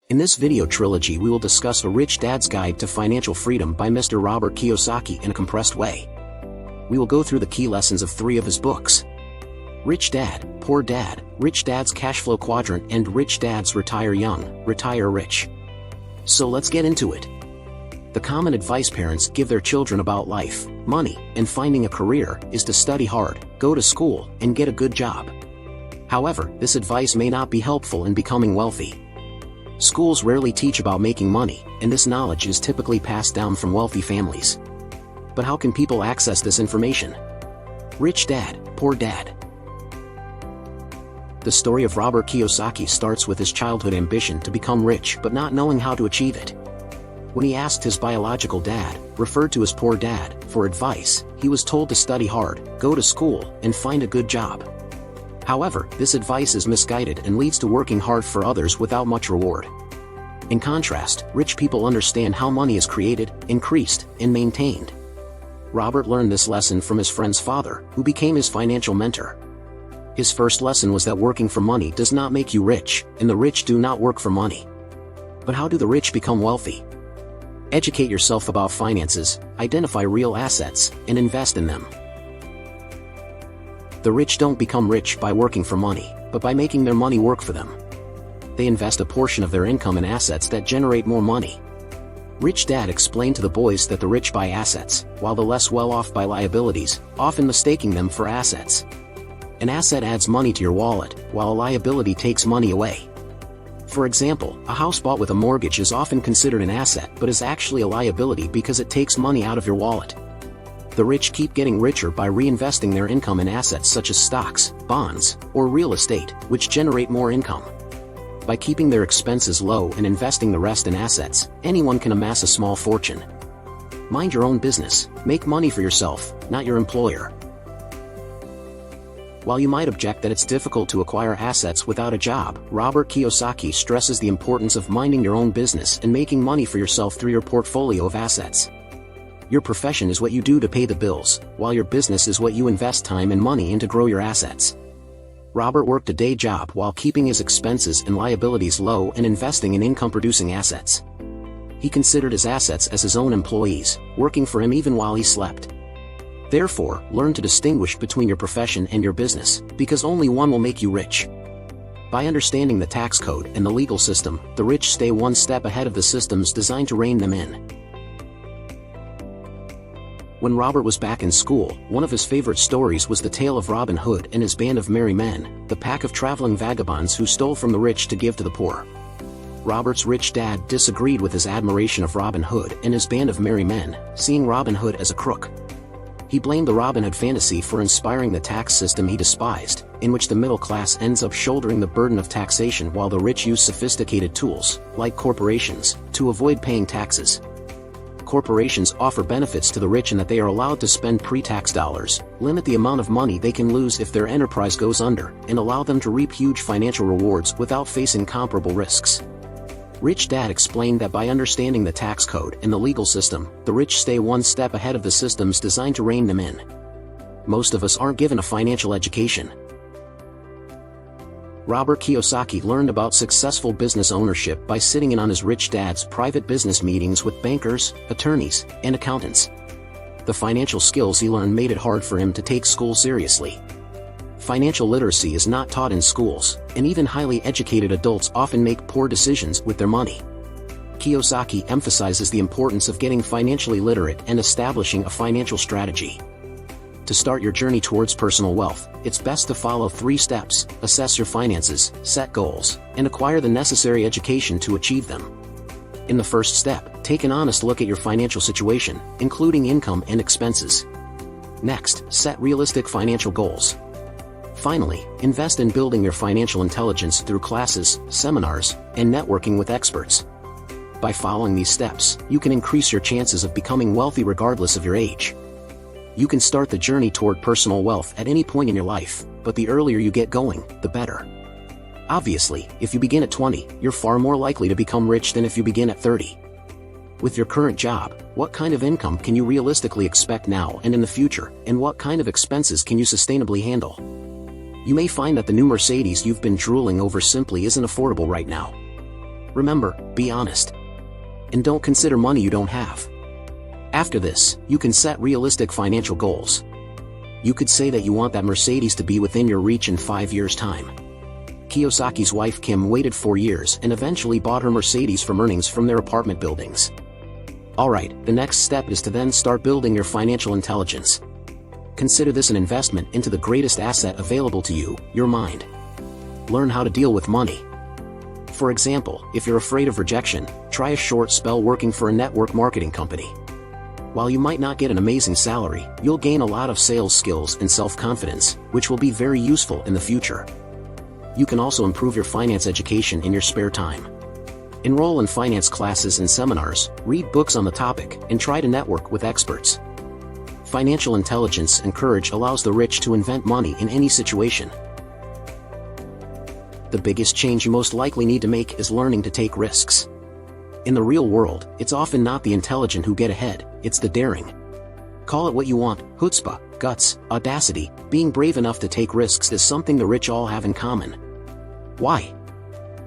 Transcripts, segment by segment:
In this video trilogy we will discuss A Rich Dad's Guide to Financial Freedom by Mr. Robert Kiyosaki in a compressed way. We will go through the key lessons of 3 of his books: Rich Dad, Poor Dad, Rich Dad's Cashflow Quadrant, and Rich Dad's Retire Young, Retire Rich. So let's get into it. The common advice parents give their children about life, money, and finding a career is to study hard, go to school, and get a good job. However, this advice may not be helpful in becoming wealthy. Schools rarely teach about making money, and this knowledge is typically passed down from wealthy families. But how can people access this information? Rich Dad, Poor Dad. The story of Robert Kiyosaki starts with his childhood ambition to become rich but not knowing how to achieve it. When he asked his biological dad, referred to as Poor Dad, for advice, he was told to study hard, go to school, and find a good job. However, this advice is misguided and leads to working hard for others without much reward. In contrast, rich people understand how money is created, increased, and maintained. Robert learned this lesson from his friend's father, who became his financial mentor. His first lesson was that working for money does not make you rich, and the rich do not work for money. But how do the rich become wealthy? Educate yourself about finances, identify real assets, and invest in them. The rich don't become rich by working for money, but by making their money work for them. They invest a portion of their income in assets that generate more money. Rich Dad explained to the boys that the rich buy assets, while the less well-off buy liabilities, often mistaking them for assets. An asset adds money to your wallet, while a liability takes money away. For example, a house bought with a mortgage is often considered an asset but is actually a liability because it takes money out of your wallet. The rich keep getting richer by reinvesting their income in assets such as stocks, bonds, or real estate, which generate more income. By keeping their expenses low and investing the rest in assets, anyone can amass a small fortune. Mind your own business, make money for yourself, not your employer. While you might object that it's difficult to acquire assets without a job, Robert Kiyosaki stresses the importance of minding your own business and making money for yourself through your portfolio of assets. Your profession is what you do to pay the bills, while your business is what you invest time and money in to grow your assets. Robert worked a day job while keeping his expenses and liabilities low and investing in income-producing assets. He considered his assets as his own employees, working for him even while he slept. Therefore, learn to distinguish between your profession and your business, because only one will make you rich. By understanding the tax code and the legal system, the rich stay one step ahead of the systems designed to rein them in. When Robert was back in school, one of his favorite stories was the tale of Robin Hood and his band of merry men, the pack of traveling vagabonds who stole from the rich to give to the poor. Robert's rich dad disagreed with his admiration of Robin Hood and his band of merry men, seeing Robin Hood as a crook. He blamed the Robin Hood fantasy for inspiring the tax system he despised, in which the middle class ends up shouldering the burden of taxation while the rich use sophisticated tools, like corporations, to avoid paying taxes. Corporations offer benefits to the rich in that they are allowed to spend pre-tax dollars, limit the amount of money they can lose if their enterprise goes under, and allow them to reap huge financial rewards without facing comparable risks. Rich Dad explained that by understanding the tax code and the legal system, the rich stay one step ahead of the systems designed to rein them in. Most of us aren't given a financial education. Robert Kiyosaki learned about successful business ownership by sitting in on his rich dad's private business meetings with bankers, attorneys, and accountants. The financial skills he learned made it hard for him to take school seriously. Financial literacy is not taught in schools, and even highly educated adults often make poor decisions with their money. Kiyosaki emphasizes the importance of getting financially literate and establishing a financial strategy. To start your journey towards personal wealth, it's best to follow 3 steps: assess your finances, set goals, and acquire the necessary education to achieve them. In the first step, take an honest look at your financial situation, including income and expenses. Next, set realistic financial goals. Finally, invest in building your financial intelligence through classes, seminars, and networking with experts. By following these steps, you can increase your chances of becoming wealthy regardless of your age. You can start the journey toward personal wealth at any point in your life, but the earlier you get going, the better. Obviously, if you begin at 20, you're far more likely to become rich than if you begin at 30. With your current job, what kind of income can you realistically expect now and in the future, and what kind of expenses can you sustainably handle? You may find that the new Mercedes you've been drooling over simply isn't affordable right now. Remember, be honest. And don't consider money you don't have. After this, you can set realistic financial goals. You could say that you want that Mercedes to be within your reach in 5 years' time. Kiyosaki's wife Kim waited 4 years and eventually bought her Mercedes from earnings from their apartment buildings. Alright, the next step is to then start building your financial intelligence. Consider this an investment into the greatest asset available to you, your mind. Learn how to deal with money. For example, if you're afraid of rejection, try a short spell working for a network marketing company. While you might not get an amazing salary, you'll gain a lot of sales skills and self-confidence, which will be very useful in the future. You can also improve your finance education in your spare time. Enroll in finance classes and seminars, read books on the topic, and try to network with experts. Financial intelligence and courage allows the rich to invent money in any situation. The biggest change you most likely need to make is learning to take risks. In the real world, it's often not the intelligent who get ahead, it's the daring. Call it what you want, chutzpah, guts, audacity. Being brave enough to take risks is something the rich all have in common. Why?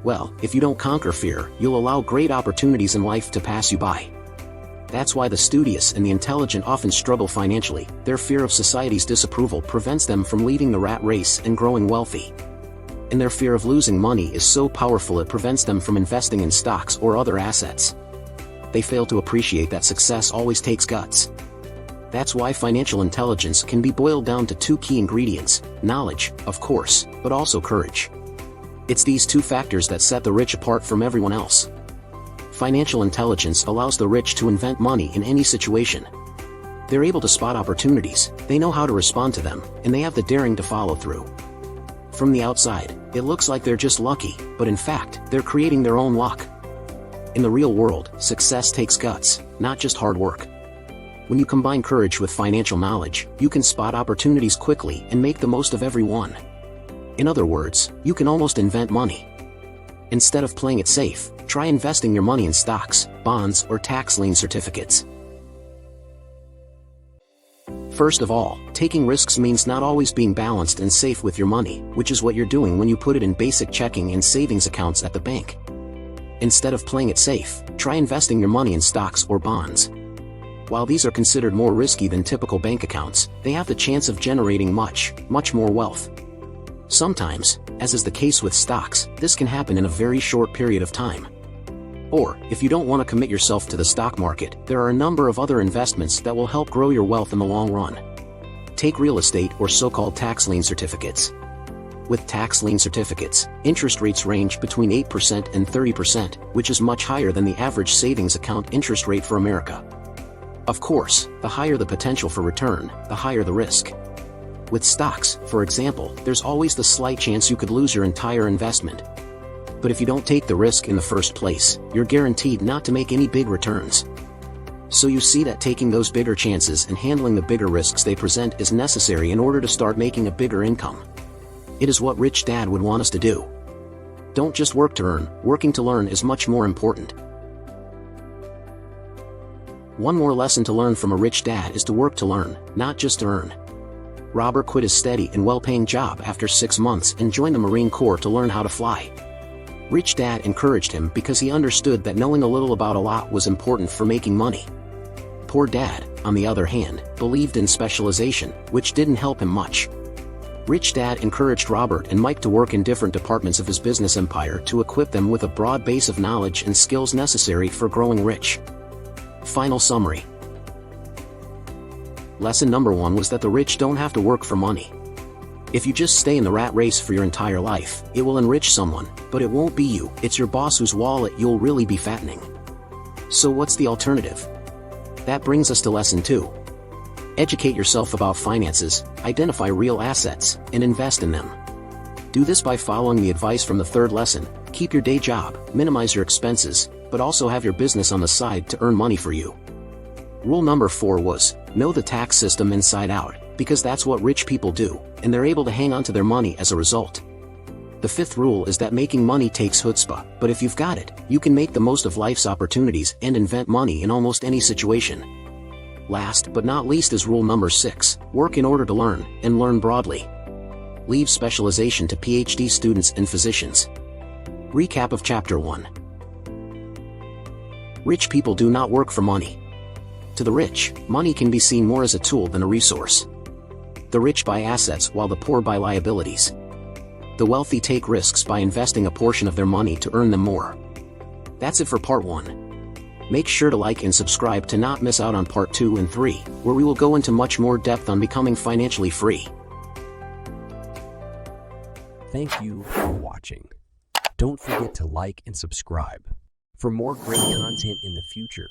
Well, if you don't conquer fear, you'll allow great opportunities in life to pass you by. That's why the studious and the intelligent often struggle financially. Their fear of society's disapproval prevents them from leaving the rat race and growing wealthy. And their fear of losing money is so powerful it prevents them from investing in stocks or other assets. They fail to appreciate that success always takes guts. That's why financial intelligence can be boiled down to 2 key ingredients: knowledge, of course, but also courage. It's these 2 factors that set the rich apart from everyone else. Financial intelligence allows the rich to invent money in any situation. They're able to spot opportunities, they know how to respond to them, and they have the daring to follow through. From the outside, it looks like they're just lucky, but in fact, they're creating their own luck. In the real world, success takes guts, not just hard work. When you combine courage with financial knowledge, you can spot opportunities quickly and make the most of every one. In other words, you can almost invent money. Instead of playing it safe, try investing your money in stocks, bonds, or tax lien certificates. First of all, taking risks means not always being balanced and safe with your money, which is what you're doing when you put it in basic checking and savings accounts at the bank. Instead of playing it safe, try investing your money in stocks or bonds. While these are considered more risky than typical bank accounts, they have the chance of generating much more wealth. Sometimes, as is the case with stocks, this can happen in a very short period of time. Or, if you don't want to commit yourself to the stock market, there are a number of other investments that will help grow your wealth in the long run. Take real estate or so-called tax lien certificates. With tax lien certificates, interest rates range between 8% and 30%, which is much higher than the average savings account interest rate for America. Of course, the higher the potential for return, the higher the risk. With stocks, for example, there's always the slight chance you could lose your entire investment. But if you don't take the risk in the first place, you're guaranteed not to make any big returns. So you see that taking those bigger chances and handling the bigger risks they present is necessary in order to start making a bigger income. It is what Rich Dad would want us to do. Don't just work to earn, working to learn is much more important. One more lesson to learn from a rich dad is to work to learn, not just to earn. Robert quit his steady and well-paying job after 6 months and joined the Marine Corps to learn how to fly. Rich Dad encouraged him because he understood that knowing a little about a lot was important for making money. Poor Dad, on the other hand, believed in specialization, which didn't help him much. Rich Dad encouraged Robert and Mike to work in different departments of his business empire to equip them with a broad base of knowledge and skills necessary for growing rich. Final summary. Lesson number 1 was that the rich don't have to work for money. If you just stay in the rat race for your entire life, it will enrich someone, but it won't be you. It's your boss whose wallet you'll really be fattening. So what's the alternative? That brings us to lesson 2. Educate yourself about finances, identify real assets, and invest in them. Do this by following the advice from the 3rd lesson: keep your day job, minimize your expenses, but also have your business on the side to earn money for you. Rule number 4 was, know the tax system inside out, because that's what rich people do, and they're able to hang on to their money as a result. The 5th rule is that making money takes chutzpah, but if you've got it, you can make the most of life's opportunities and invent money in almost any situation. Last but not least is rule number 6, work in order to learn, and learn broadly. Leave specialization to PhD students and physicians. Recap of Chapter 1. Rich people do not work for money. To the rich, money can be seen more as a tool than a resource. The rich buy assets while the poor buy liabilities. The wealthy take risks by investing a portion of their money to earn them more. That's it for part 1. Make sure to like and subscribe to not miss out on part 2 and 3, where we will go into much more depth on becoming financially free. Thank you for watching. Don't forget to like and subscribe for more great content in the future.